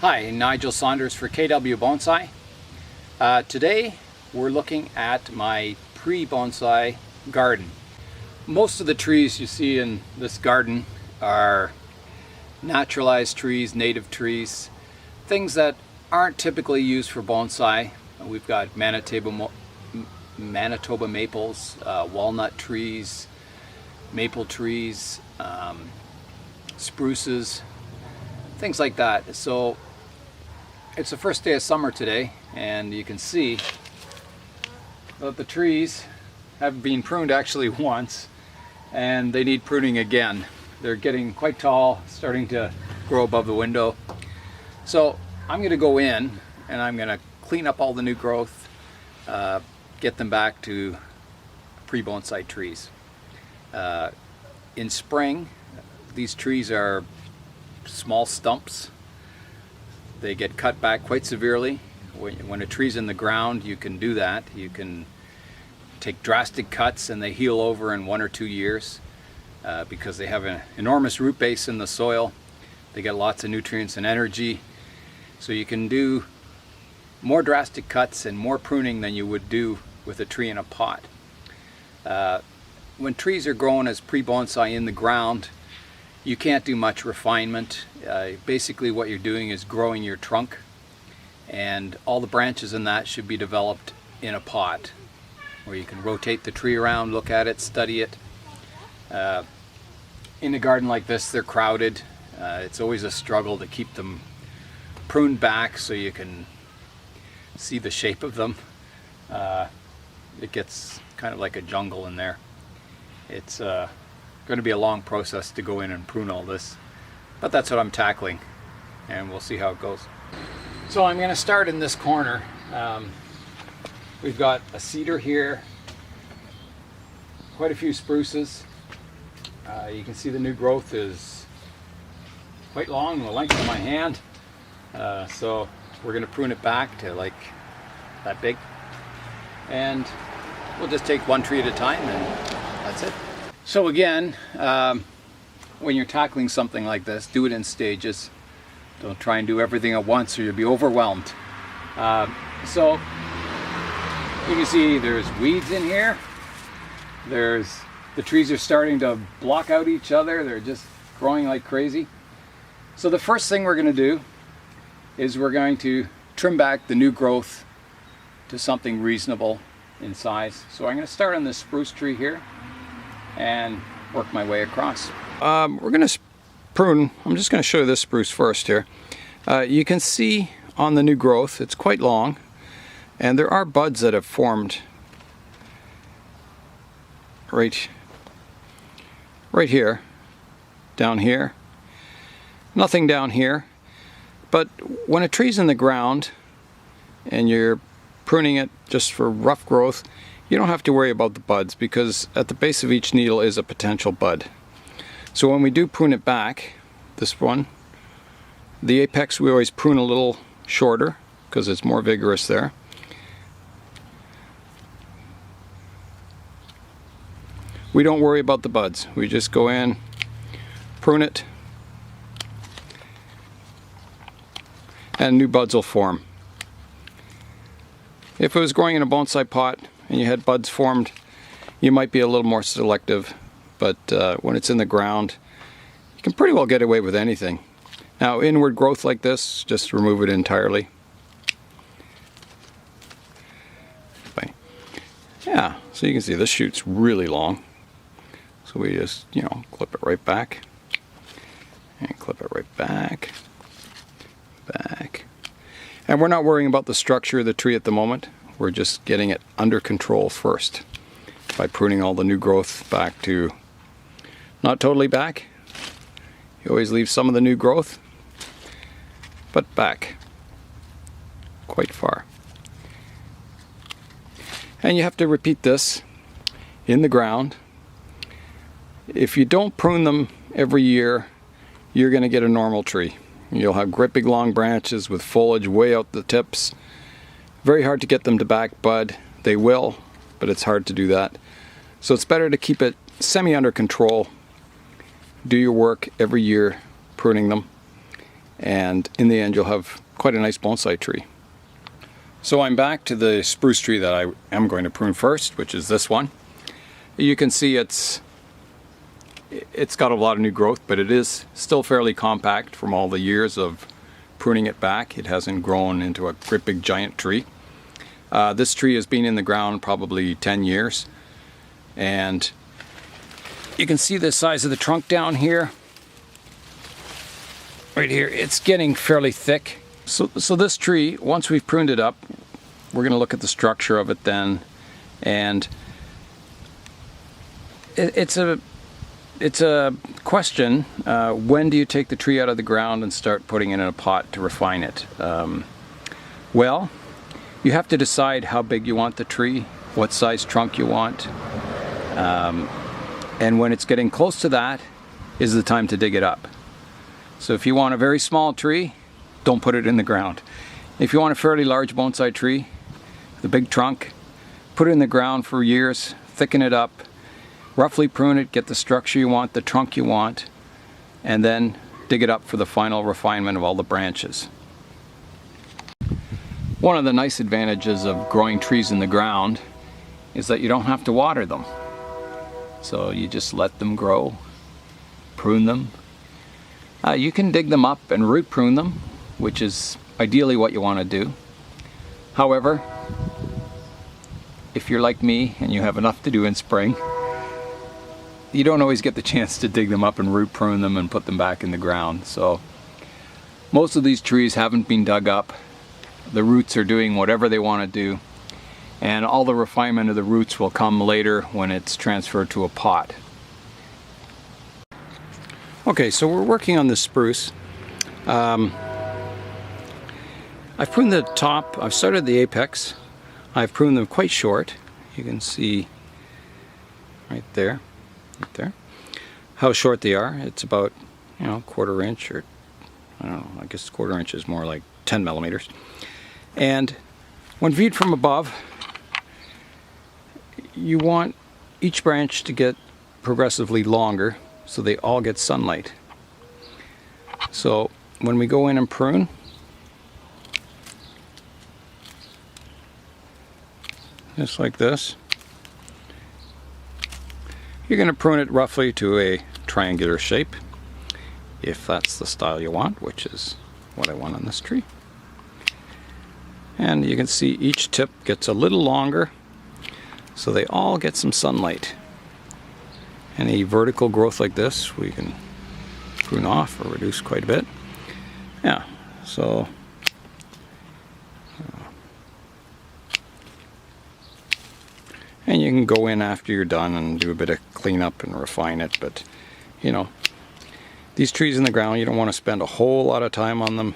Hi, Nigel Saunders for KW Bonsai. Today we're looking at my pre-bonsai garden. Most of the trees you see in this garden are naturalized trees, native trees, things that aren't typically used for bonsai. We've got Manitoba maples, walnut trees, maple trees, spruces, things like that. So it's the first day of summer today, and you can see that the trees have been pruned actually once, and they need pruning again. They're getting quite tall, starting to grow above the window. So I'm going to go in and I'm going to clean up all the new growth, get them back to pre-bonsai trees. In spring, these trees are small stumps. They get cut back quite severely. When a tree's in the ground, you can do that. You can take drastic cuts and they heal over in 1 or 2 years because they have an enormous root base in the soil. They get lots of nutrients and energy. So you can do more drastic cuts and more pruning than you would do with a tree in a pot. When trees are grown as pre-bonsai in the ground, you can't do much refinement. Basically what you're doing is growing your trunk, and all the branches in that should be developed in a pot where you can rotate the tree around, look at it, study it. In a garden like this, they're crowded. It's always a struggle to keep them pruned back so you can see the shape of them. It gets kind of like a jungle in there. It's going to be a long process to go in and prune all this, but that's what I'm tackling, and we'll see how it goes. So I'm going to start in this corner. We've got a cedar here, quite a few spruces. You can see the new growth is quite long, the length of my hand. So we're going to prune it back to like that big, and we'll just take one tree at a time, and that's it. So again, when you're tackling something like this, do it in stages. Don't try and do everything at once or you'll be overwhelmed. So you can see there's weeds in here. The trees are starting to block out each other. They're just growing like crazy. So the first thing we're going to do is we're going to trim back the new growth to something reasonable in size. So I'm going to start on this spruce tree here and work my way across. We're going to prune. I'm just going to show you this spruce first here. You can see on the new growth it's quite long, and there are buds that have formed right here, down here, nothing down here. But when a tree's in the ground and you're pruning it just for rough growth, you don't have to worry about the buds, because at the base of each needle is a potential bud. So when we do prune it back, this one, the apex we always prune a little shorter because it's more vigorous there. We don't worry about the buds. We just go in, prune it, and new buds will form. If it was growing in a bonsai pot and you had buds formed, you might be a little more selective, but when it's in the ground, you can pretty well get away with anything. Now, inward growth like this, just remove it entirely. Yeah, so you can see this shoot's really long. So we just, clip it right back, and clip it right back, back. And we're not worrying about the structure of the tree at the moment. We're just getting it under control first by pruning all the new growth back to, not totally back. You always leave some of the new growth, but back quite far. And you have to repeat this in the ground. If you don't prune them every year, you're going to get a normal tree. You'll have great big long branches with foliage way out the tips. Very hard to get them to back bud. They will, but it's hard to do that. So it's better to keep it semi under control. Do your work every year pruning them, and in the end you'll have quite a nice bonsai tree. So I'm back to the spruce tree that I am going to prune first, which is this one. You can see it's got a lot of new growth, but it is still fairly compact from all the years of pruning it back. It hasn't grown into a great big giant tree. This tree has been in the ground probably 10 years, and you can see the size of the trunk down here. Right here, it's getting fairly thick. So this tree, once we've pruned it up, we're going to look at the structure of it then, and it's a question, when do you take the tree out of the ground and start putting it in a pot to refine it? Well, you have to decide how big you want the tree, what size trunk you want, and when it's getting close to that is the time to dig it up. So if you want a very small tree, don't put it in the ground. If you want a fairly large bonsai tree, the big trunk, put it in the ground for years, thicken it up, roughly prune it, get the structure you want, the trunk you want, and then dig it up for the final refinement of all the branches. One of the nice advantages of growing trees in the ground is that you don't have to water them. So you just let them grow, prune them. You can dig them up and root prune them, which is ideally what you want to do. However, if you're like me and you have enough to do in spring, you don't always get the chance to dig them up and root prune them and put them back in the ground. So most of these trees haven't been dug up. The roots are doing whatever they want to do, and all the refinement of the roots will come later when it's transferred to a pot. Okay, so we're working on this spruce. I've pruned the top, I've started the apex. I've pruned them quite short. You can see right there, how short they are. It's about, quarter inch, or I don't know, I guess quarter inch is more like 10 millimeters. And when viewed from above, you want each branch to get progressively longer so they all get sunlight. So when we go in and prune, just like this, you're going to prune it roughly to a triangular shape, if that's the style you want, which is what I want on this tree. And you can see each tip gets a little longer, so they all get some sunlight. Any vertical growth like this we can prune off or reduce quite a bit. Yeah, so and you can go in after you're done and do a bit of cleanup and refine it, but these trees in the ground, you don't want to spend a whole lot of time on them.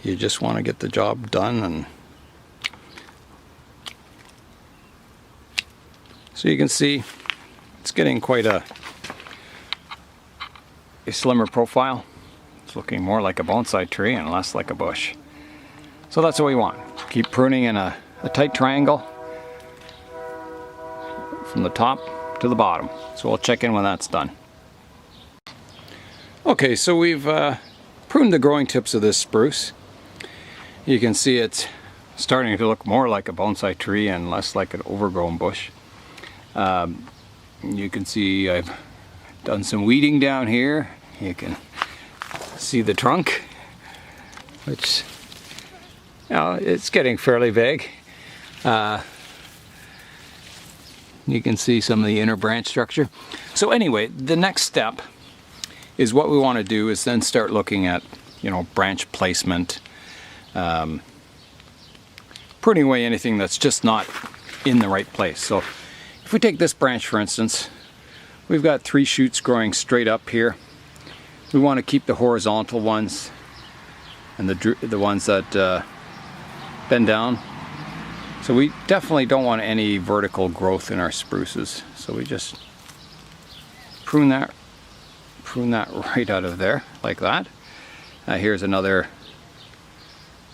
You just want to get the job done. And so you can see it's getting quite a slimmer profile. It's looking more like a bonsai tree and less like a bush. So that's what we want. Keep pruning in a tight triangle from the top to the bottom. So we'll check in when that's done. Okay, so we've pruned the growing tips of this spruce. You can see it's starting to look more like a bonsai tree and less like an overgrown bush. You can see I've done some weeding down here. You can see the trunk, which it's getting fairly big. You can see some of the inner branch structure. So anyway, the next step is what we want to do is then start looking at, branch placement, pruning away anything that's just not in the right place. So if we take this branch, for instance, we've got 3 shoots growing straight up here. We want to keep the horizontal ones and the ones that bend down. So we definitely don't want any vertical growth in our spruces. So we just prune that right out of there, like that. Here's another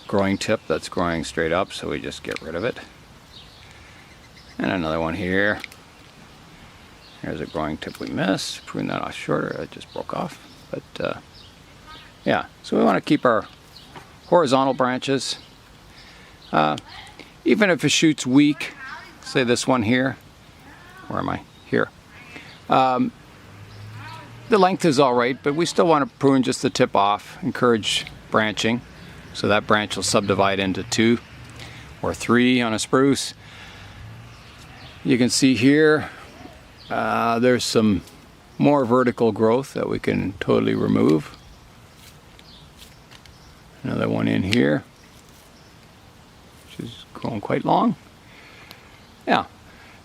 growing tip that's growing straight up, so we just get rid of it. And another one here. Here's a growing tip we missed. Prune that off shorter. It just broke off. But Yeah, so we want to keep our horizontal branches. Even if a shoot's weak, say this one here, where am I? Here. The length is all right, but we still want to prune just the tip off, encourage branching, so that branch will subdivide into 2 or 3 on a spruce. You can see here, there's some more vertical growth that we can totally remove. Another one in here, which is growing quite long. Yeah,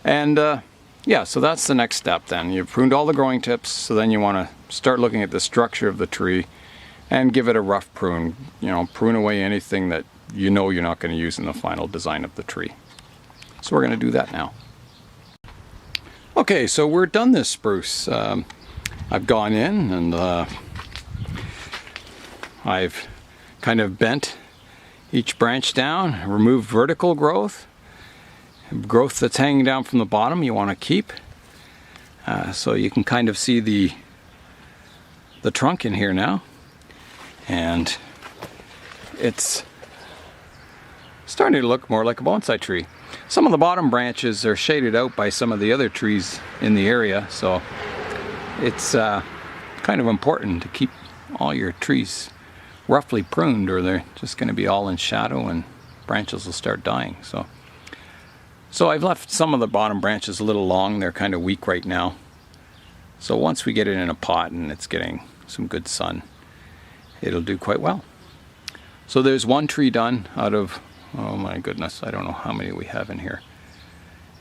and yeah, so that's the next step then. You've pruned all the growing tips, so then you want to start looking at the structure of the tree and give it a rough prune. You know, prune away anything that you know you're not going to use in the final design of the tree. So we're going to do that now. Okay, so we're done this spruce. I've gone in and I've kind of bent each branch down, removed vertical growth. Growth that's hanging down from the bottom you want to keep. So you can kind of see the trunk in here now. And it's starting to look more like a bonsai tree. Some of the bottom branches are shaded out by some of the other trees in the area, so it's kind of important to keep all your trees roughly pruned, or they're just going to be all in shadow and branches will start dying. So I've left some of the bottom branches a little long. They're kind of weak right now. So once we get it in a pot and it's getting some good sun, it'll do quite well. So there's one tree done out of, oh my goodness, I don't know how many we have in here.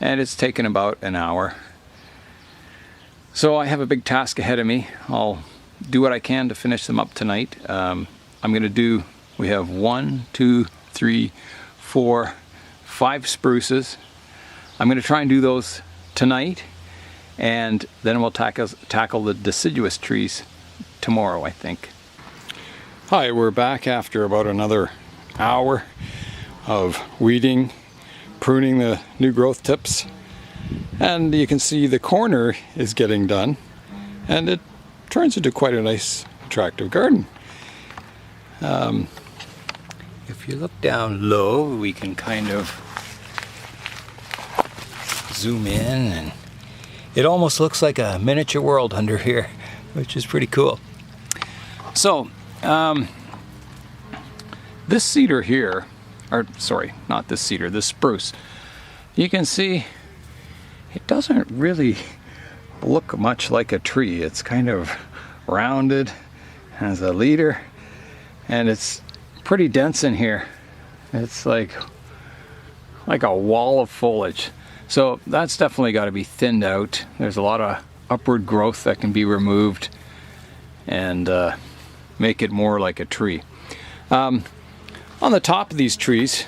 And it's taken about an hour. So I have a big task ahead of me. I'll do what I can to finish them up tonight. I'm going to do, we have 1, 2, 3, 4, 5 spruces. I'm going to try and do those tonight, and then we'll tackle the deciduous trees tomorrow, I think. Hi, we're back after about another hour of weeding, pruning the new growth tips, and you can see the corner is getting done, and it turns into quite a nice, attractive garden. If you look down low, we can kind of zoom in, and it almost looks like a miniature world under here, which is pretty cool. So this cedar here, or sorry, not this cedar, this spruce, you can see it doesn't really look much like a tree. It's kind of rounded, has a leader, and it's pretty dense in here. It's like a wall of foliage. So that's definitely got to be thinned out. There's a lot of upward growth that can be removed and make it more like a tree. On the top of these trees,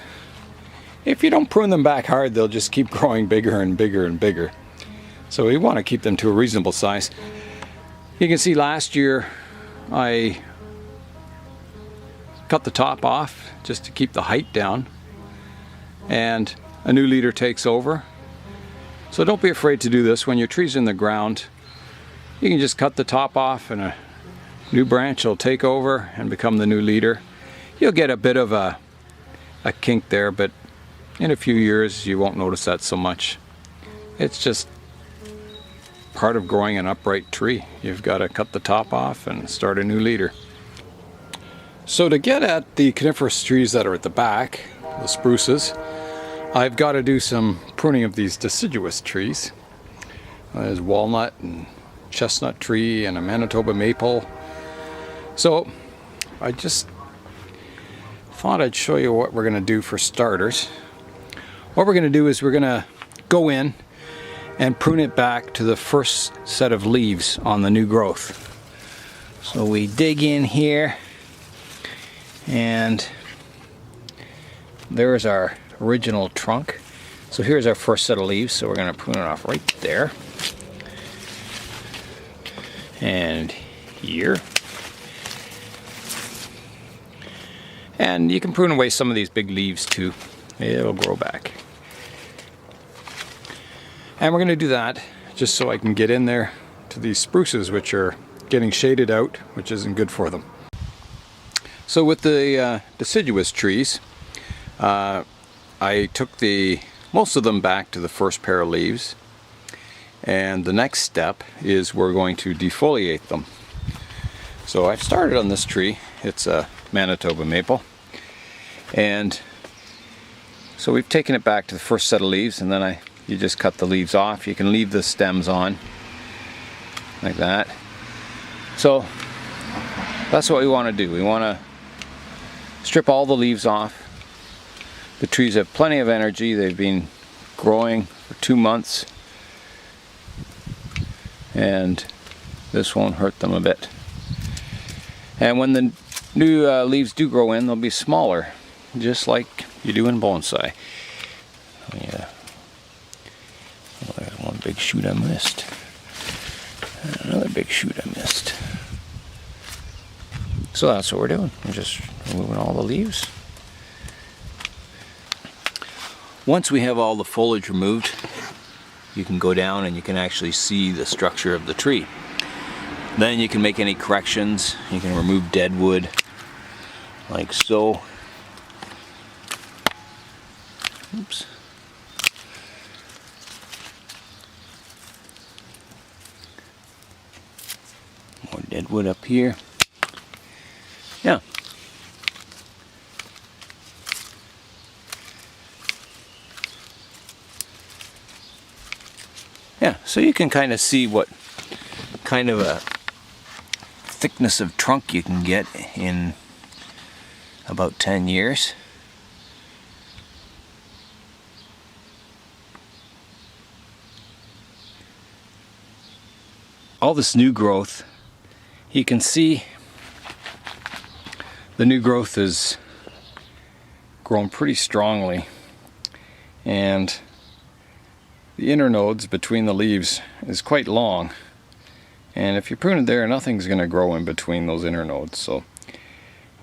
if you don't prune them back hard, they'll just keep growing bigger and bigger and bigger. So we want to keep them to a reasonable size. You can see last year I cut the top off just to keep the height down, and a new leader takes over. So don't be afraid to do this. When your tree's in the ground, you can just cut the top off and a new branch will take over and become the new leader. You'll get a bit of a kink there, but in a few years you won't notice that so much. It's just part of growing an upright tree. You've got to cut the top off and start a new leader. So to get at the coniferous trees that are at the back, the spruces, I've got to do some pruning of these deciduous trees. There's walnut and chestnut tree and a Manitoba maple. So I just thought I'd show you what we're going to do for starters. What we're going to do is we're going to go in and prune it back to the first set of leaves on the new growth. So we dig in here, and there's our original trunk. So here's our first set of leaves, so we're going to prune it off right there. And here. And you can prune away some of these big leaves too. It'll grow back. And we're going to do that just so I can get in there to these spruces, which are getting shaded out, which isn't good for them. So with the deciduous trees, I took most of them back to the first pair of leaves, and the next step is we're going to defoliate them. So I've started on this tree. It's a Manitoba Maple, and so we've taken it back to the first set of leaves, and then you just cut the leaves off. You can leave the stems on like that. So that's what we want to do. We want to strip all the leaves off. The trees have plenty of energy. They've been growing for 2 months, and this won't hurt them a bit. And when the new leaves do grow in, they'll be smaller, just like you do in bonsai. Yeah. Oh, there's one big shoot I missed. Another big shoot I missed. So that's what we're doing. We're just removing all the leaves. Once we have all the foliage removed, you can go down and you can actually see the structure of the tree. Then you can make any corrections. You can remove dead wood, like so. Oops. More dead wood up here. Yeah. Yeah, so you can kind of see what kind of a thickness of trunk you can get in about 10 years. All this new growth, you can see the new growth is grown pretty strongly, and the internodes between the leaves is quite long, and if you prune it there, nothing's going to grow in between those internodes. So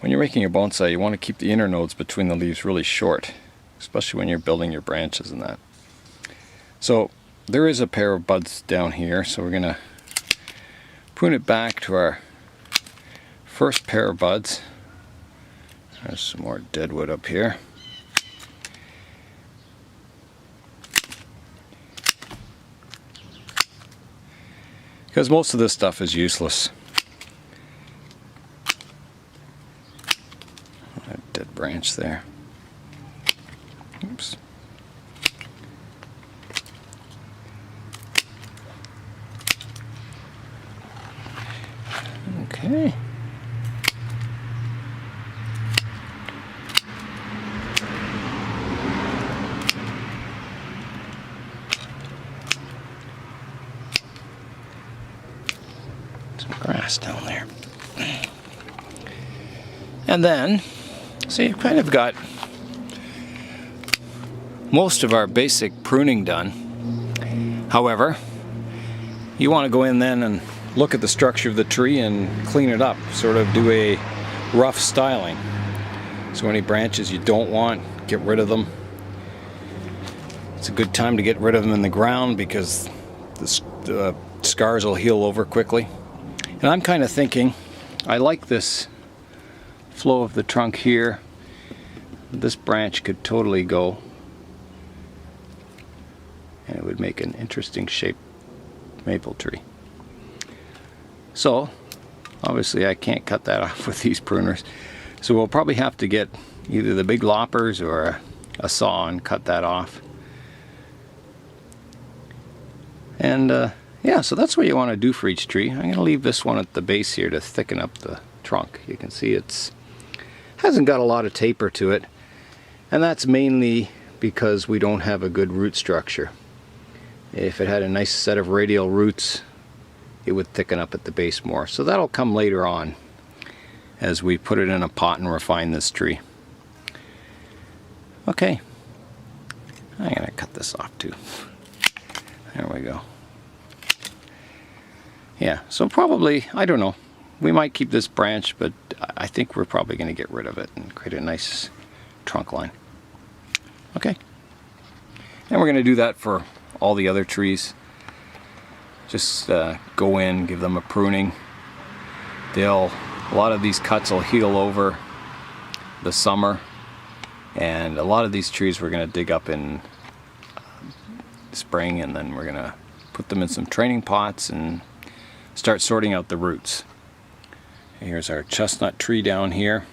when you're making a bonsai, you want to keep the internodes between the leaves really short, especially when you're building your branches and that. So there is a pair of buds down here, so we're going to prune it back to our first pair of buds. There's some more dead wood up here. Because most of this stuff is useless. A dead branch there. Oops. Okay. Grass down there. And then, so you've kind of got most of our basic pruning done. However, you want to go in then and look at the structure of the tree and clean it up, sort of do a rough styling. So any branches you don't want, get rid of them. It's a good time to get rid of them in the ground because the scars will heal over quickly. And I'm kind of thinking, I like this flow of the trunk here. This branch could totally go, and it would make an interesting shaped maple tree. So, obviously I can't cut that off with these pruners. So we'll probably have to get either the big loppers or a saw and cut that off. And yeah, so that's what you want to do for each tree. I'm going to leave this one at the base here to thicken up the trunk. You can see it's hasn't got a lot of taper to it, and that's mainly because we don't have a good root structure. If it had a nice set of radial roots, it would thicken up at the base more. So that'll come later on as we put it in a pot and refine this tree. Okay, I'm going to cut this off too. There we go. Yeah, so probably, I don't know, we might keep this branch, but I think we're probably going to get rid of it and create a nice trunk line. Okay. And we're going to do that for all the other trees. Just go in, give them a pruning. A lot of these cuts will heal over the summer, and a lot of these trees we're going to dig up in spring, and then we're going to put them in some training pots and start sorting out the roots. Here's our chestnut tree down here,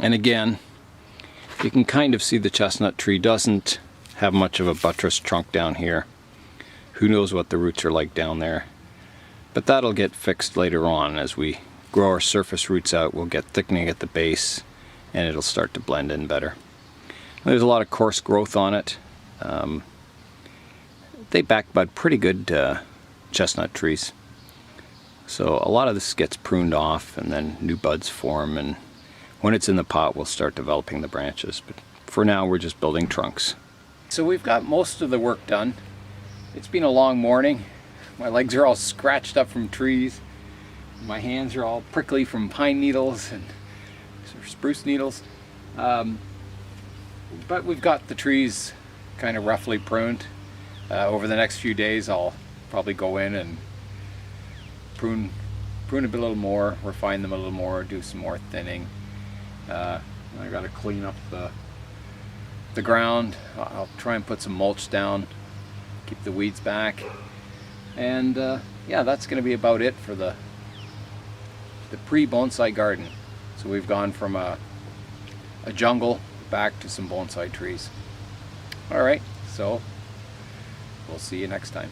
and again you can kind of see the chestnut tree doesn't have much of a buttress trunk down here. Who knows what the roots are like down there, but that'll get fixed later on. As we grow our surface roots out, we'll get thickening at the base and it'll start to blend in better. There's a lot of coarse growth on it. They backbud pretty good chestnut trees. So a lot of this gets pruned off and then new buds form, and when it's in the pot we'll start developing the branches. But for now we're just building trunks. So we've got most of the work done. It's been a long morning. My legs are all scratched up from trees. My hands are all prickly from pine needles and spruce needles. But we've got the trees kind of roughly pruned. Over the next few days I'll probably go in and prune a little more, refine them a little more, do some more thinning. I got to clean up the ground. I'll try and put some mulch down, keep the weeds back, and yeah, that's going to be about it for the pre-bonsai garden. So we've gone from a jungle back to some bonsai trees. All right, so we'll see you next time.